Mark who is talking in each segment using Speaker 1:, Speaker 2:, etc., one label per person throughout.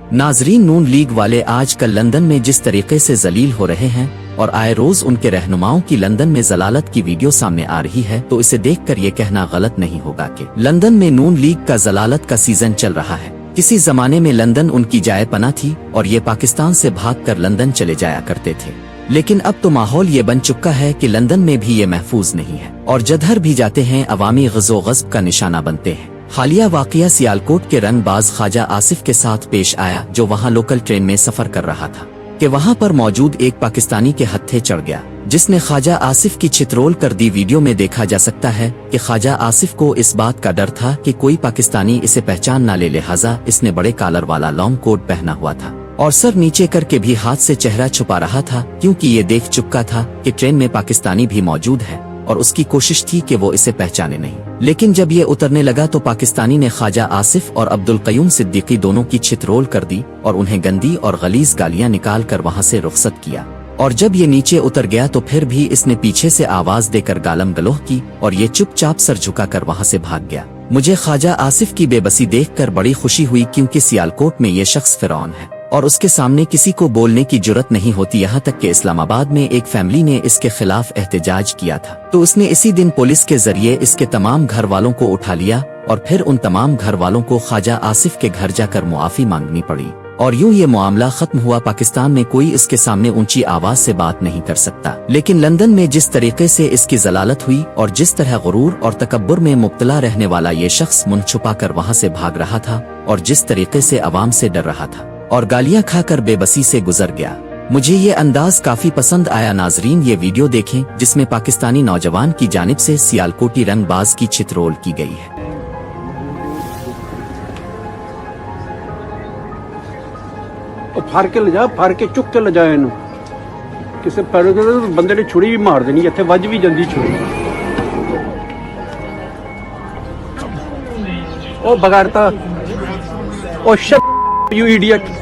Speaker 1: नाजरीन, नून लीग वाले आजकल लंदन में जिस तरीके से जलील हो रहे हैं और आए रोज उनके रहनुमाओं की लंदन में जलालत की वीडियो सामने आ रही है, तो इसे देखकर ये कहना गलत नहीं होगा कि लंदन में नून लीग का जलालत का सीजन चल रहा है। किसी जमाने में लंदन उनकी जाए पनाह थी और ये पाकिस्तान से भागकर लंदन चले जाया करते थे, लेकिन अब तो माहौल ये बन चुका है कि लंदन में भी ये महफूज नहीं है और जधर भी जाते हैं अवामी गज़ो गज़ब का निशाना बनते हैं। हालिया वाकया सियालकोट के रंगबाज ख्वाजा आसिफ के साथ पेश आया, जो वहां लोकल ट्रेन में सफर कर रहा था कि वहां पर मौजूद एक पाकिस्तानी के हत्थे चढ़ गया, जिसने ख्वाजा आसिफ की छितरोल कर दी। वीडियो में देखा जा सकता है कि ख्वाजा आसिफ को इस बात का डर था कि कोई पाकिस्तानी इसे पहचान ना ले, लिहाजा इसने बड़े कॉलर वाला लॉन्ग कोट पहना हुआ था और सर नीचे करके भी हाथ से चेहरा छुपा रहा था, क्योंकि ये देख चुका था कि ट्रेन में पाकिस्तानी भी मौजूद है और उसकी कोशिश थी कि वो इसे पहचाने नहीं। लेकिन जब ये उतरने लगा तो पाकिस्तानी ने ख्वाजा आसिफ और अब्दुल क़य्यूम सिद्दीकी दोनों की छितरोल कर दी और उन्हें गंदी और गलीज गालियां निकाल कर वहां से रुखसत किया। और जब ये नीचे उतर गया तो फिर भी इसने पीछे से आवाज देकर गालम गलोह की और ये चुपचाप सर झुकाकर वहां से भाग गया। मुझे ख्वाजा आसिफ की बेबसी देखकर बड़ी खुशी हुई, क्योंकि सियालकोट में ये शख्स फिरौन है और उसके सामने किसी को बोलने की जुर्रत नहीं होती। यहाँ तक कि इस्लामाबाद में एक फैमिली ने इसके खिलाफ एहतजाज किया था, तो उसने इसी दिन पुलिस के जरिए इसके तमाम घर वालों को उठा लिया और फिर उन तमाम घर वालों को ख्वाजा आसिफ के घर जाकर मुआफी मांगनी पड़ी और यूं ये मामला खत्म हुआ। पाकिस्तान में कोई इसके सामने ऊंची आवाज से बात नहीं कर सकता, लेकिन लंदन में जिस तरीके से इसकी जलालत हुई और जिस तरह गुरूर और तकब्बुर में मुब्तला रहने वाला ये शख्स मुंह छुपाकर वहां से भाग रहा था और जिस तरीके से अवाम से डर रहा था और गालियां खाकर बेबसी से गुजर गया, मुझे ये अंदाज काफी पसंद आया। नाजरीन, ये वीडियो देखें जिसमें पाकिस्तानी नौजवान की जानिब से सियालकोटी रंगबाज की छितरोल की गई है।
Speaker 2: फड़ के ले जा, फड़ के चुक के ले जा, इनू किसी बंदे ने छुरी भी मार देनी, इत्थे वज भी जांदी छुरी। ओ बगैरता, ओ शिट यू इडियट।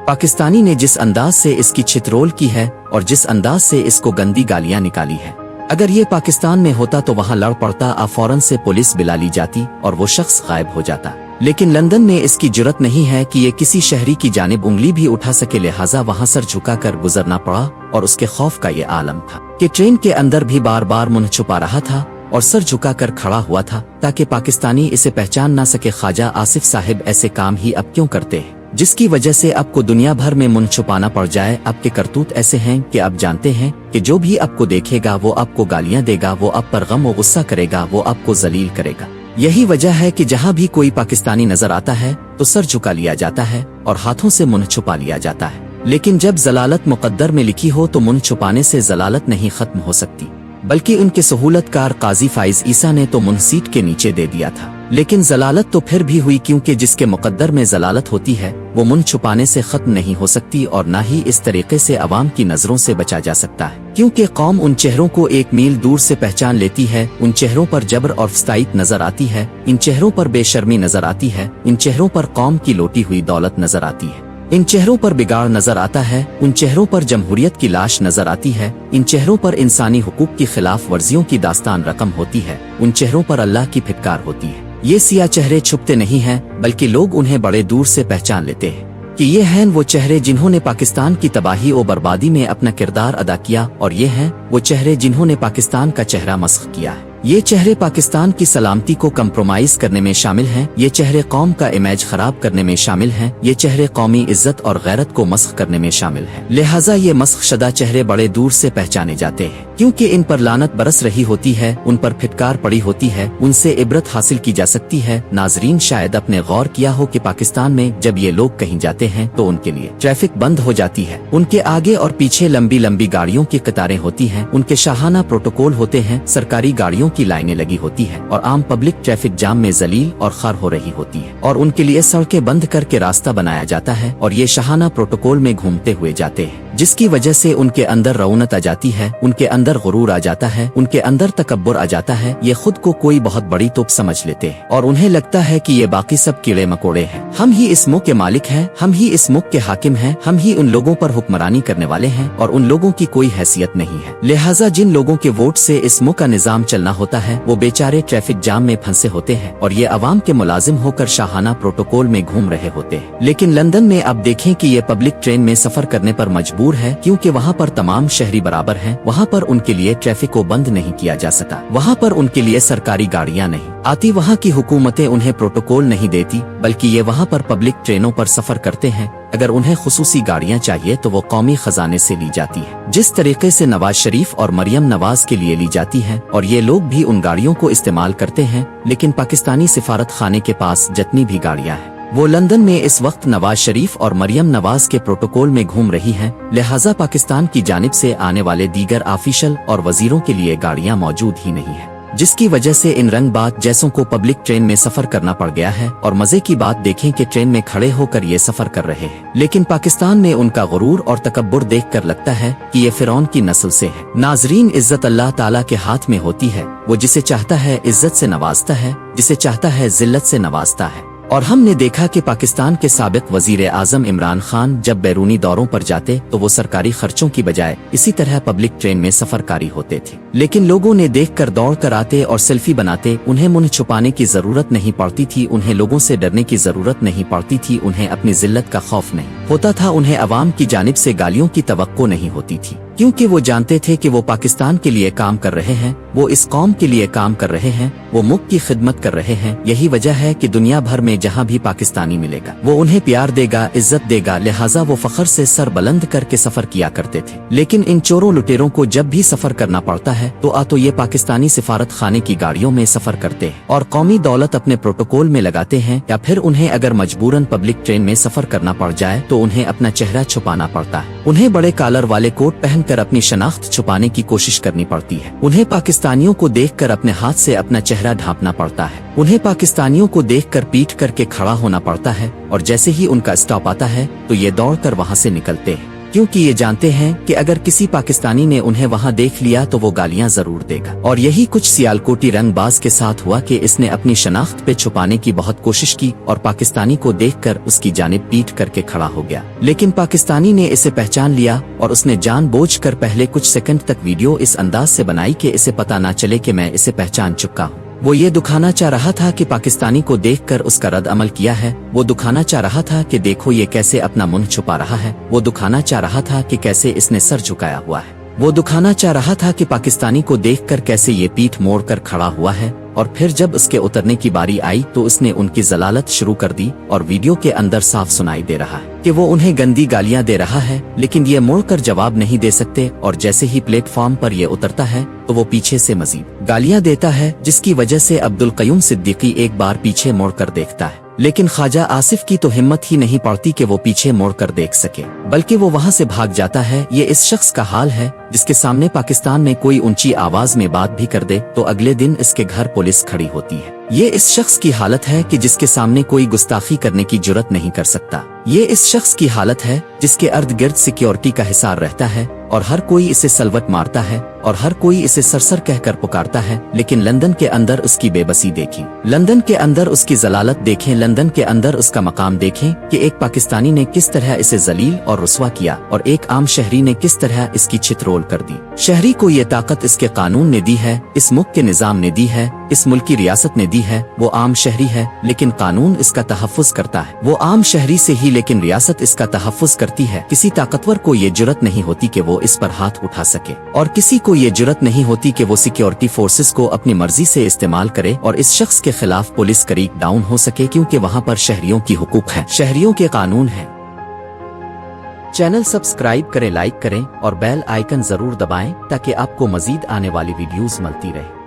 Speaker 1: पाकिस्तानी ने जिस अंदाज से इसकी छितरोल की है और जिस अंदाज से इसको गंदी गालियां निकाली है, अगर ये पाकिस्तान में होता तो वहां लड़ पड़ता, फौरन से पुलिस बुला ली जाती और वो शख्स गायब हो जाता। लेकिन लंदन में इसकी जुर्रत नहीं है कि ये किसी शहरी की जानिब उंगली भी उठा सके, लिहाजा वहां सर झुकाकर गुजरना पड़ा और उसके खौफ का ये आलम था कि ट्रेन के अंदर भी बार बार मुंह छुपा रहा था और सर झुकाकर खड़ा हुआ था ताकि पाकिस्तानी इसे पहचान ना सके। ख्वाजा आसिफ साहिब ऐसे काम ही अब क्यों करते हैं, जिसकी वजह से आपको दुनिया भर में मुंह छुपाना पड़ जाए। आपके करतूत ऐसे हैं कि आप जानते हैं कि जो भी आपको देखेगा वो आपको गालियां देगा, वो आप पर गम और गुस्सा करेगा, वो आपको जलील करेगा। यही वजह है कि जहां भी कोई पाकिस्तानी नजर आता है तो सर झुका लिया जाता है और हाथों से मुंह छुपा लिया जाता है। लेकिन जब जलालत मुकद्दर में लिखी हो तो मुंह छुपाने से जलालत नहीं खत्म हो सकती, बल्कि उनके सहूलतकार काजी फाइज ईसा ने तो मुंह सीट के नीचे दे दिया था। लेकिन जलालत तो फिर भी हुई, क्योंकि जिसके मुकद्दर में जलालत होती है वो मुंह छुपाने से खत्म नहीं हो सकती और ना ही इस तरीके से अवाम की नजरों से बचा जा सकता है, क्योंकि कौम उन चेहरों को एक मील दूर से पहचान लेती है। उन चेहरों पर जबर और फस्ताईत नजर आती है, इन चेहरों पर बेशर्मी नजर आती है, इन चेहरों पर कौम की लोटी हुई दौलत नजर आती है, इन चेहरों पर बिगाड़ नजर आता है, उन चेहरों पर जमहूरियत की लाश नजर आती है, इन चेहरों पर इंसानी हुकूक की खिलाफ वर्जियों की दास्तान रकम होती है, उन चेहरों पर अल्लाह की फिटकार होती है। ये सियाह चेहरे छुपते नहीं हैं, बल्कि लोग उन्हें बड़े दूर से पहचान लेते हैं कि ये हैं वो चेहरे जिन्होंने पाकिस्तान की तबाही और बर्बादी में अपना किरदार अदा किया, और ये हैं वो चेहरे जिन्होंने पाकिस्तान का चेहरा मस्ख किया है। ये चेहरे पाकिस्तान की सलामती को कंप्रोमाइज करने में शामिल हैं, ये चेहरे कौम का इमेज खराब करने में शामिल हैं, ये चेहरे कौमी इज्जत और गैरत को मस्ख करने में शामिल हैं। लिहाजा ये मस्ख शदा चेहरे बड़े दूर से पहचाने जाते हैं, क्योंकि इन पर लानत बरस रही होती है, उन पर फिटकार पड़ी होती है, उनसे इबरत हासिल की जा सकती है। नाजरीन, शायद अपने गौर किया हो कि पाकिस्तान में जब ये लोग कहीं जाते हैं तो उनके लिए ट्रैफिक बंद हो जाती है, उनके आगे और पीछे लंबी लंबी गाड़ियों की कतारें होती हैं, उनके शाहाना प्रोटोकॉल होते हैं, सरकारी गाड़ियों की लाइनें लगी होती है और आम पब्लिक ट्रैफिक जाम में जलील और खार हो रही होती है और उनके लिए सड़कें बंद करके रास्ता बनाया जाता है और ये शाहाना प्रोटोकॉल में घूमते हुए जाते हैं। जिसकी वजह से उनके अंदर रौनक आ जाती है, उनके अंदर गुरूर आ जाता है, उनके अंदर तकब्बुर आ जाता है। ये खुद को कोई बहुत बड़ी तोप समझ लेते हैं और उन्हें लगता है कि ये बाकी सब कीड़े मकोड़े हैं। हम ही इस मुल्क के मालिक हैं, हम ही इस मुल्क के हाकिम हैं, हम ही उन लोगों पर हुक्मरानी करने वाले हैं और उन लोगों की कोई हैसियत नहीं है। लिहाजा जिन लोगों के वोट से इस मुल्क का निजाम चलना होता है वो बेचारे ट्रैफिक जाम में फंसे होते हैं और ये अवाम के मुलाजिम होकर शाहाना प्रोटोकॉल में घूम रहे होते हैं। लेकिन लंदन में आप देखें कि ये पब्लिक ट्रेन में सफर करने पर मजबूर है, क्योंकि वहाँ पर तमाम शहरी बराबर हैं। वहाँ पर उनके लिए ट्रैफिक को बंद नहीं किया जा सका, वहाँ पर उनके लिए सरकारी गाड़ियाँ नहीं आती, वहाँ की हुकूमतें उन्हें प्रोटोकॉल नहीं देती, बल्कि ये वहाँ पर पब्लिक ट्रेनों पर सफर करते हैं। अगर उन्हें खुसूसी गाड़ियाँ चाहिए तो वो कौमी खजाने से ली जाती है, जिस तरीके से नवाज शरीफ और मरियम नवाज के लिए ली जाती है, और ये लोग भी उन गाड़ियों को इस्तेमाल करते हैं। लेकिन पाकिस्तानी सिफारत खाने के पास जितनी भी गाड़ियाँ हैं वो लंदन में इस वक्त नवाज शरीफ और मरियम नवाज के प्रोटोकॉल में घूम रही हैं। लिहाजा पाकिस्तान की जानिब से आने वाले दीगर ऑफिशियल और वजीरों के लिए गाड़ियां मौजूद ही नहीं है, जिसकी वजह से इन रंगबाज जैसों को पब्लिक ट्रेन में सफर करना पड़ गया है। और मजे की बात देखें कि ट्रेन में खड़े होकर ये सफर कर रहे हैं, लेकिन पाकिस्तान में उनका गुरूर और तकब्बुर देखकर लगता है कि ये फिरौन की नस्ल से है। नाजरीन, इज्जत अल्लाह ताला के हाथ में होती है, वो जिसे चाहता है इज्जत से नवाजता है, जिसे चाहता है जिल्लत से नवाजता है। और हमने देखा कि पाकिस्तान के साबिक वजीर आजम इमरान खान जब बैरूनी दौरों पर जाते तो वो सरकारी खर्चों की बजाय इसी तरह पब्लिक ट्रेन में सफरकारी होते थे। लेकिन लोगों ने देखकर दौड़ कर आते और सेल्फी बनाते। उन्हें मुंह छुपाने की जरूरत नहीं पड़ती थी, उन्हें लोगों से डरने की जरूरत नहीं पड़ती थी, उन्हें अपनी जिल्लत का खौफ नहीं होता था, उन्हें अवाम की जानिब से गालियों की तवक्को नहीं होती थी, क्योंकि वो जानते थे कि वो पाकिस्तान के लिए काम कर रहे हैं, वो इस कौम के लिए काम कर रहे हैं, वो मुल्क की खिदमत कर रहे हैं। यही वजह है कि दुनिया भर में जहाँ भी पाकिस्तानी मिलेगा वो उन्हें प्यार देगा, इज्जत देगा। लिहाजा वो फख्र से सर बुलंद करके सफर किया करते थे। लेकिन इन चोरों लुटेरों को जब भी सफर करना पड़ता है तो ये पाकिस्तानी सिफारत खाने की गाड़ियों में सफर करते हैं और कौमी दौलत अपने प्रोटोकॉल में लगाते हैं, या फिर उन्हें अगर मजबूरन पब्लिक ट्रेन में सफर करना पड़ जाए तो उन्हें अपना चेहरा छुपाना पड़ता है। उन्हें बड़े कॉलर वाले कोट पहनकर अपनी शनाख्त छुपाने की कोशिश करनी पड़ती है। उन्हें पाकिस्तानियों को देखकर अपने हाथ से अपना चेहरा ढांपना पड़ता है। उन्हें पाकिस्तानियों को देखकर पीठ करके खड़ा होना पड़ता है और जैसे ही उनका स्टॉप आता है तो ये दौड़कर वहां से निकलते हैं, क्योंकि ये जानते हैं कि अगर किसी पाकिस्तानी ने उन्हें वहां देख लिया तो वो गालियां जरूर देगा। और यही कुछ सियालकोटी रंगबाज के साथ हुआ कि इसने अपनी शनाख्त पे छुपाने की बहुत कोशिश की और पाकिस्तानी को देखकर उसकी जानिब पीठ करके खड़ा हो गया। लेकिन पाकिस्तानी ने इसे पहचान लिया और उसने जानबूझकर पहले कुछ सेकंड तक वीडियो इस अंदाज से बनाई कि इसे पता ना चले कि मैं इसे पहचान चुका हूँ। वो ये दिखाना चाह रहा था कि पाकिस्तानी को देखकर उसका रद्द अमल किया है। वो दिखाना चाह रहा था कि देखो ये कैसे अपना मुंह छुपा रहा है। वो दिखाना चाह रहा था कि कैसे इसने सर झुकाया हुआ है। वो दिखाना चाह रहा था कि पाकिस्तानी को देखकर कैसे ये पीठ मोड़कर खड़ा हुआ है। और फिर जब उसके उतरने की बारी आई तो उसने उनकी जलालत शुरू कर दी और वीडियो के अंदर साफ सुनाई दे रहा है कि वो उन्हें गंदी गालियां दे रहा है, लेकिन ये मुड़कर जवाब नहीं दे सकते। और जैसे ही प्लेटफॉर्म पर ये उतरता है तो वो पीछे से मजीद गालियां देता है, जिसकी वजह से अब्दुल कयूम सिद्दीकी एक बार पीछे मुड़कर देखता है। लेकिन ख्वाजा आसिफ की तो हिम्मत ही नहीं पड़ती कि वो पीछे मुड़कर देख सके, बल्कि वो वहां से भाग जाता है। ये इस शख्स का हाल है जिसके सामने पाकिस्तान में कोई ऊंची आवाज में बात भी कर दे तो अगले दिन इसके घर पुलिस खड़ी होती है। ये इस शख्स की हालत है कि जिसके सामने कोई गुस्ताखी करने की जुर्रत नहीं कर सकता। ये इस शख्स की हालत है जिसके अर्द गिर्द सिक्योरिटी का हिसार रहता है और हर कोई इसे सलवट मारता है और हर कोई इसे सरसर कहकर पुकारता है। लेकिन लंदन के अंदर उसकी बेबसी देखी, लंदन के अंदर उसकी जलालत देखें, लंदन के अंदर उसका मकाम देखें कि एक पाकिस्तानी ने किस तरह इसे जलील और रुस्वा किया और एक आम शहरी ने किस तरह इसकी छितरोल कर दी। शहरी को ये ताकत इसके कानून ने दी है, इस मुल्क के निजाम ने दी है, इस मुल्क की रियासत ने दी है। वो आम शहरी है लेकिन कानून इसका तहफ़्फ़ुज़ करता है। वो आम शहरी से ही लेकिन रियासत इसका तहफ़्फ़ुज़ करती है। किसी ताकतवर को ये जुर्रत नहीं होती कि वो इस पर हाथ उठा सके और किसी को ये जुर्रत नहीं होती कि वो सिक्योरिटी फोर्सेस को अपनी मर्जी से इस्तेमाल करे और इस शख्स के खिलाफ पुलिस क्रेक डाउन हो सके, क्योंकि वहाँ पर शहरियों की हुकूक है, शहरियों के कानून है। चैनल सब्सक्राइब करें, लाइक करें और बेल आइकन जरूर दबाएं ताकि आपको मजीद आने वाली वीडियोस मिलती रहे।